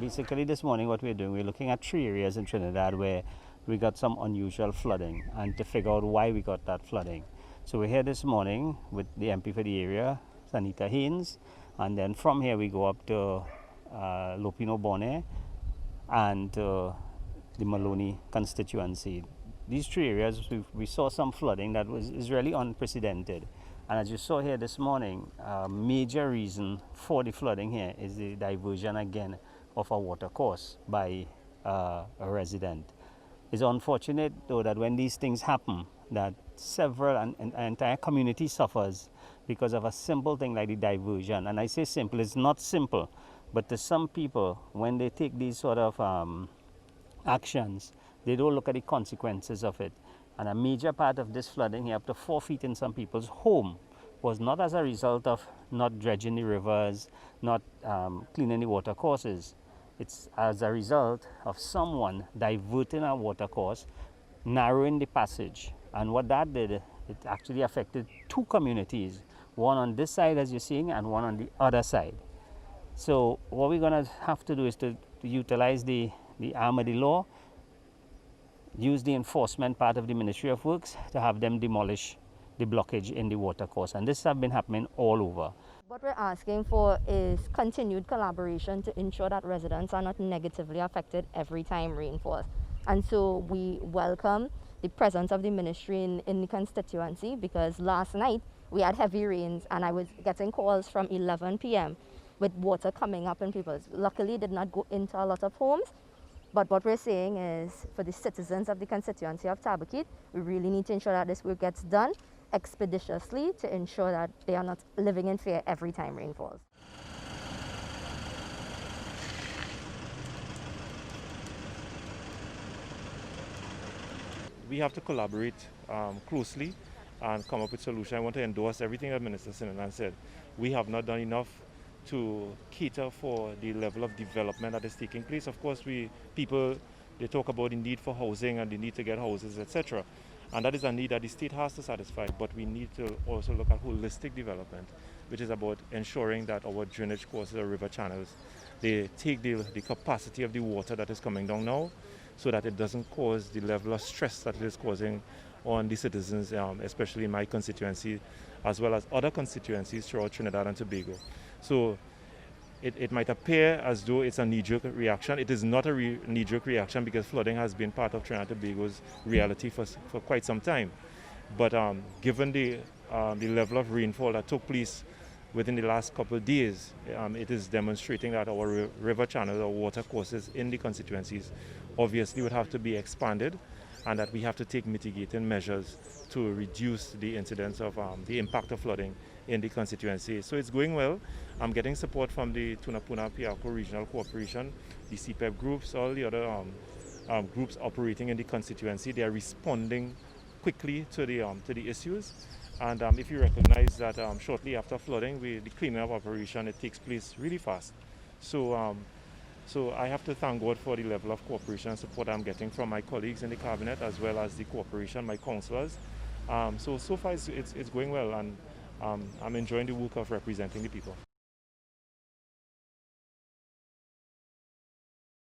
Basically this morning what we're doing, we're looking at 3 areas in Trinidad where we got some unusual flooding and to figure out why we got that flooding. So we're here this morning with the MP for the area, Anita Haynes, and then from here we go up to Lopinot and the Maloney constituency. These 3 areas we saw some flooding that is really unprecedented. And as you saw here this morning, a major reason for the flooding here is the diversion again of a watercourse by a resident. It's unfortunate though that when these things happen, that an entire community suffers because of a simple thing like the diversion. And I say simple, it's not simple, but to some people, when they take these sort of actions, they don't look at the consequences of it. And a major part of this flooding here, up to 4 feet in some people's home, was not as a result of not dredging the rivers, not cleaning the watercourses. It's as a result of someone diverting a watercourse, narrowing the passage. And what that did, it actually affected 2 communities, one on this side as you're seeing and one on the other side. So what we're going to have to do is to utilize the arm of the law, use the enforcement part of the Ministry of Works to have them demolish the blockage in the watercourse. And this has been happening all over. What we're asking for is continued collaboration to ensure that residents are not negatively affected every time rain falls. And so we welcome the presence of the ministry in the constituency, because last night we had heavy rains and I was getting calls from 11 p.m. with water coming up in people's. Luckily it did not go into a lot of homes. But what we're saying is, for the citizens of the constituency of Tabaquite, we really need to ensure that this work gets done expeditiously to ensure that they are not living in fear every time rain falls. We have to collaborate closely and come up with solutions. I want to endorse everything that Minister Sinanan said. We have not done enough to cater for the level of development that is taking place. Of course, people talk about the need for housing and the need to get houses, etc. And that is a need that the state has to satisfy, but we need to also look at holistic development, which is about ensuring that our drainage courses or river channels, they take the capacity of the water that is coming down now, so that it doesn't cause the level of stress that it is causing on the citizens, especially in my constituency, as well as other constituencies throughout Trinidad and Tobago. So it might appear as though it's a knee-jerk reaction. It is not a knee-jerk reaction, because flooding has been part of Trinidad and Tobago's reality for quite some time. But given the level of rainfall that took place within the last couple of days, it is demonstrating that our river channels or water courses in the constituencies obviously would have to be expanded, and that we have to take mitigating measures to reduce the incidence of the impact of flooding in the constituency. So it's going well. I'm getting support from the Tunapuna-Piarco Regional Corporation, the CPEP groups, all the other groups operating in the constituency. They are responding quickly to the issues. And if you recognize that shortly after flooding, the cleaning up operation, it takes place really fast. So I have to thank God for the level of cooperation and support I'm getting from my colleagues in the cabinet, as well as the corporation, my councillors. So far it's going well, and I'm enjoying the work of representing the people.